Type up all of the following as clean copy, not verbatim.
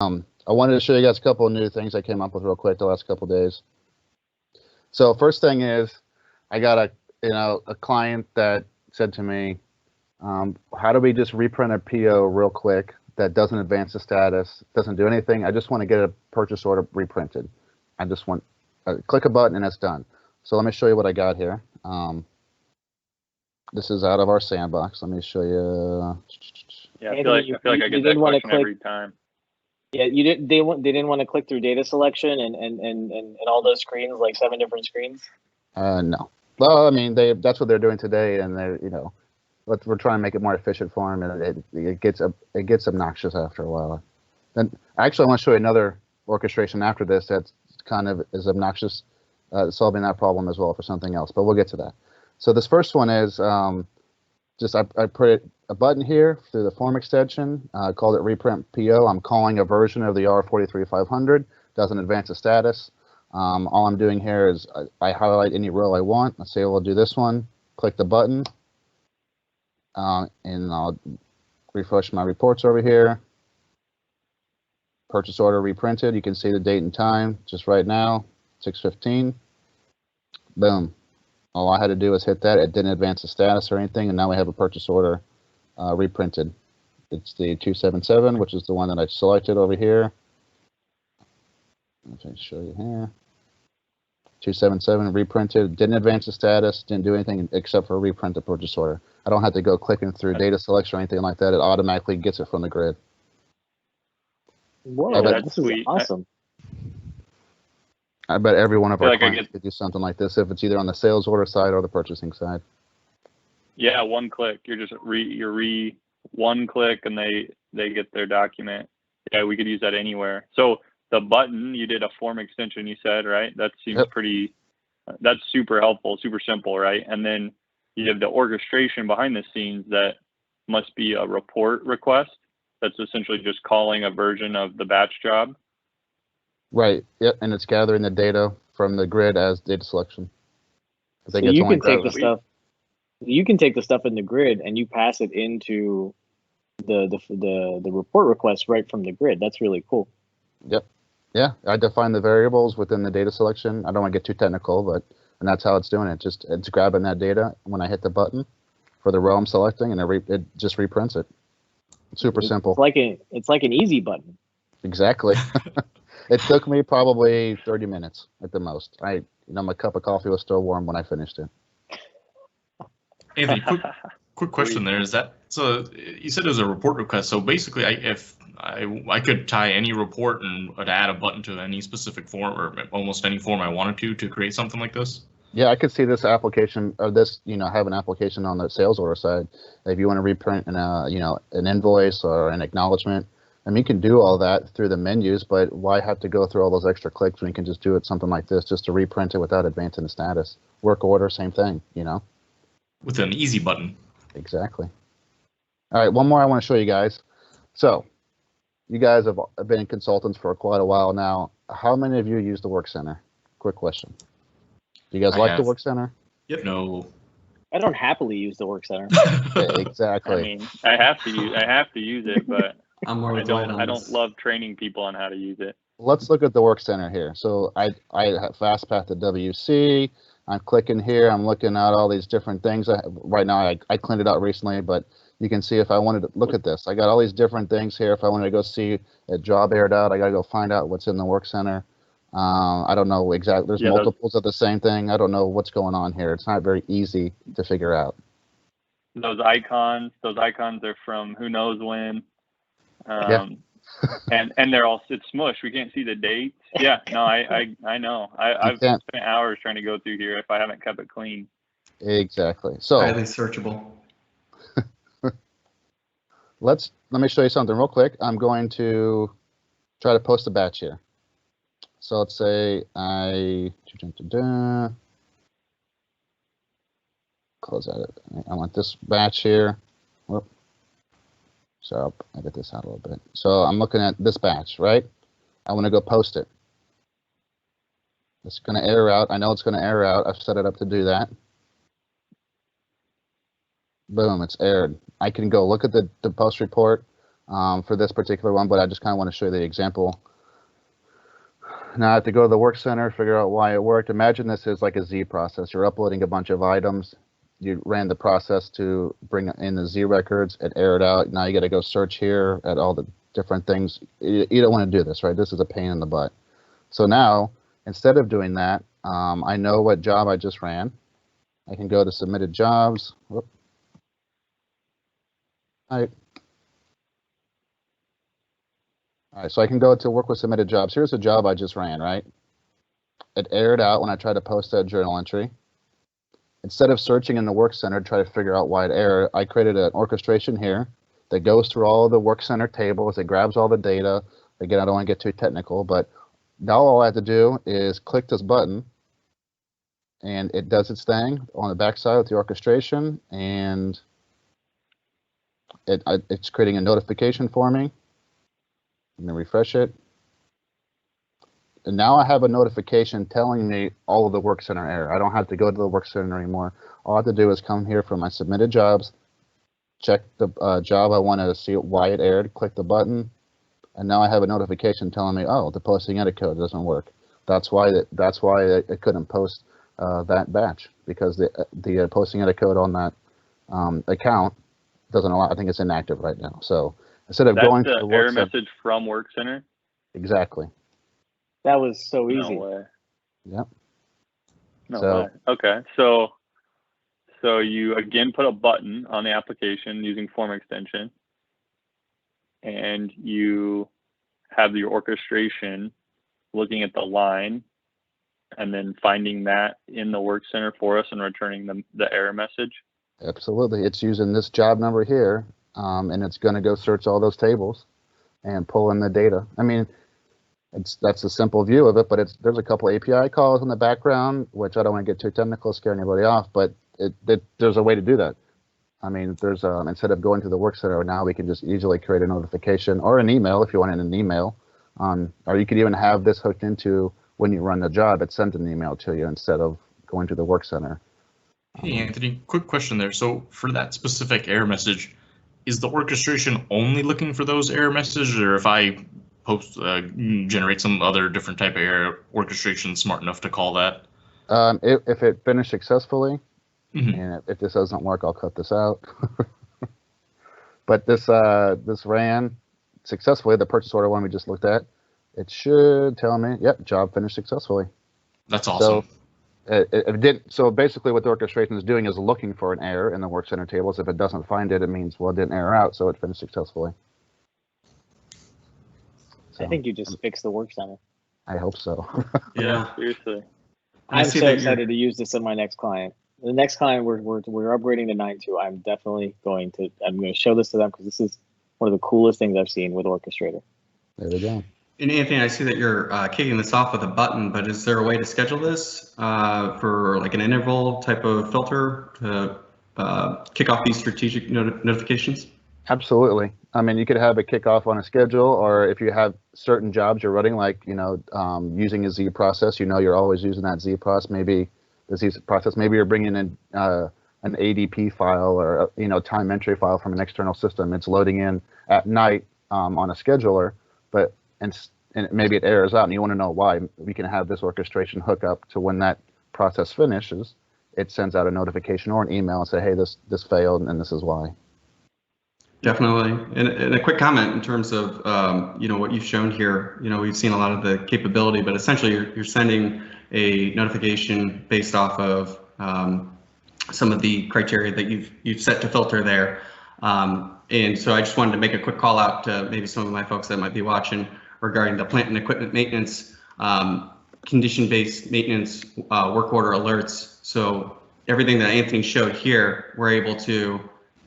I wanted to show you guys a couple of new things I came up with real quick the last couple of days. So first thing is, I got a client that said to me, how do we just reprint a PO real quick that doesn't advance the status, doesn't do anything? I just want to get a purchase order reprinted. I just want click a button and it's done. So let me show you what I got here. This is out of our sandbox. Let me show you. Yeah, I feel like I get that question every time. Yeah, you didn't. They didn't want to click through data selection and all those screens, like 7 different screens. No. Well, I mean, that's what they're doing today, and they're we're trying to make it more efficient for them, and it gets obnoxious after a while. Then actually, I want to show you another orchestration after this that's kind of is obnoxious, solving that problem as well for something else. But we'll get to that. So this first one is I put a button here through the form extension, called it reprint PO. I'm calling a version of the R43500. Doesn't advance the status. All I'm doing here is I highlight any row I want. Let's say we'll do this one. Click the button, and I'll refresh my reports over here. Purchase order reprinted. You can see the date and time just right now, 6:15. Boom. All I had to do was hit that. It didn't advance the status or anything, and now we have a purchase order reprinted. It's the 277, which is the one that I selected over here. Let me show you here. 277 reprinted. Didn't advance the status. Didn't do anything except for reprint the purchase order. I don't have to go clicking through data selection or anything like that. It automatically gets it from the grid. Whoa, this is awesome. I bet every one of our clients could do something like this if it's either on the sales order side or the purchasing side. Yeah, one click. You're just one click and they get their document. Yeah, we could use that anywhere. So the button, you did a form extension, you said, right? That seems pretty. That's super helpful, super simple, right? And then you have the orchestration behind the scenes that must be a report request. That's essentially just calling a version of the batch job. Right. Yep. And it's gathering the data from the grid as data selection. So you can take the stuff. You can take the stuff in the grid and you pass it into the report request right from the grid. That's really cool. Yep. Yeah. I define the variables within the data selection. I don't want to get too technical, and that's how it's doing it. It's grabbing that data when I hit the button for the row I'm selecting, and it just reprints it. It's super simple. It's like an easy button. Exactly. It took me probably 30 minutes at the most. My cup of coffee was still warm when I finished it. Anthony, quick question there. Is that so? You said it was a report request. So basically, if I could tie any report and add a button to any specific form or almost any form I wanted to create something like this. Yeah, I could see this application or this, have an application on the sales order side. If you want to reprint an invoice or an acknowledgement. I mean, you can do all that through the menus, but why have to go through all those extra clicks when you can just do it something like this, just to reprint it without advancing the status? Work order, same thing, With an easy button. Exactly. All right, one more I want to show you guys. So, you guys have been consultants for quite a while now. How many of you use the Work Center? Quick question. Do you guys like the Work Center? Yep. No. I don't happily use the Work Center. Exactly. I mean, I have to use it, but I don't love training people on how to use it. Let's look at the Work Center here. So I have FastPath to WC. I'm clicking here. I'm looking at all these different things. Right now, I cleaned it out recently, but you can see if I wanted to look at this. I got all these different things here. If I wanted to go see a job aired out, I got to go find out what's in the Work Center. I don't know exactly. There's multiples of the same thing. I don't know what's going on here. It's not very easy to figure out. Those icons are from who knows when. and they're all it's smush. We can't see the dates. Yeah, no, I know. I've spent hours trying to go through here if I haven't kept it clean. Exactly. So highly searchable. Let me show you something real quick. I'm going to try to post a batch here. So let's say close out it. I want this batch here. Whoop. So I'll get this out a little bit. So I'm looking at this batch, right? I want to go post it. It's going to error out. I know it's going to error out. I've set it up to do that. Boom, it's errored. I can go look at the post report. for this particular one, but I just kind of want to show you the example. Now I have to go to the work center, figure out why it worked. Imagine this is like a Z process. You're uploading a bunch of items. You ran the process to bring in the Z records. It errored out. Now you got to go search here at all the different things. You don't want to do this, right? This is a pain in the butt. So now, instead of doing that, I know what job I just ran. I can go to submitted jobs. Whoop. All right, so I can go to work with submitted jobs. Here's a job I just ran, right? It errored out when I tried to post that journal entry. Instead of searching in the work center to try to figure out why it errored, I created an orchestration here that goes through all the work center tables. It grabs all the data. Again, I don't want to get too technical, but now all I have to do is click this button, and it does its thing on the backside with the orchestration, and it's creating a notification for me. I'm going to refresh it. And now I have a notification telling me all of the work center error. I don't have to go to the work center anymore. All I have to do is come here from my submitted jobs, check the job I want to see why it errored, click the button, and now I have a notification telling me, oh, the posting edit code doesn't work. That's why it couldn't post that batch, because the posting edit code on that account doesn't allow. I think it's inactive right now. So instead of going to the work error message from work center. Exactly. That was so easy. No way. Yep. No way. Okay, so you again put a button on the application using form extension, and you have your orchestration looking at the line and then finding that in the work center for us and returning the error message. Absolutely. It's using this job number here, and it's going to go search all those tables and pull in the data. I mean, that's a simple view of it, but there's a couple API calls in the background, which I don't want to get too technical, scare anybody off, but there's a way to do that. I mean, there's instead of going to the work center, now we can just easily create a notification or an email if you want an email, or you could even have this hooked into when you run the job, it sends an email to you instead of going to the work center. Hey, Anthony, quick question there. So for that specific error message, is the orchestration only looking for those error messages, or if I generate some other different type of error orchestration smart enough to call that? If it finished successfully, and if this doesn't work, I'll cut this out. But this ran successfully. The purchase order one we just looked at, it should tell me, yep, job finished successfully. That's awesome. So it did. So basically, what the orchestration is doing is looking for an error in the work center tables. If it doesn't find it, it means, well, it didn't error out, so it finished successfully. I think you just fixed the work center. I hope so. Yeah, seriously. I'm so excited to use this in my next client. The next client we're upgrading to 9.2. I'm definitely going to show this to them because this is one of the coolest things I've seen with Orchestrator. There we go. And Anthony, I see that you're kicking this off with a button, but is there a way to schedule this for like an interval type of filter to kick off these strategic notifications? Absolutely. I mean, you could have it kick off on a schedule, or if you have certain jobs you're running, like, using a Z process, you're always using that Z process, maybe the Z process, maybe you're bringing in an ADP file or, time entry file from an external system. It's loading in at night on a scheduler, but and maybe it errors out and you want to know why. We can have this orchestration hook up to when that process finishes, it sends out a notification or an email and say, hey, this failed and this is why. Definitely. And a quick comment in terms of, what you've shown here. We've seen a lot of the capability, but essentially you're sending a notification based off of some of the criteria that you've set to filter there. And so I just wanted to make a quick call out to maybe some of my folks that might be watching regarding the plant and equipment maintenance, condition-based maintenance, work order alerts. So everything that Anthony showed here, we're able to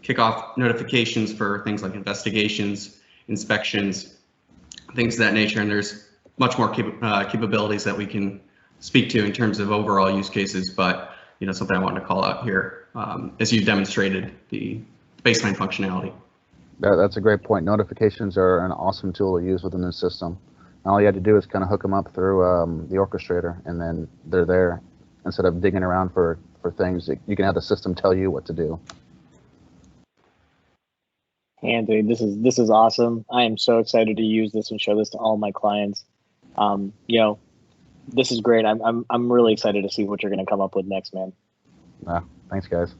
kick off notifications for things like investigations, inspections, things of that nature. And there's much more capabilities that we can speak to in terms of overall use cases, but something I wanted to call out here as you demonstrated the baseline functionality. That's a great point. Notifications are an awesome tool to use within the system. All you have to do is kind of hook them up through the orchestrator, and then they're there. Instead of digging around for things, you can have the system tell you what to do. Anthony, this is awesome. I am so excited to use this and show this to all my clients. You know, this is great. I'm really excited to see what you're going to come up with next, man. Thanks, guys.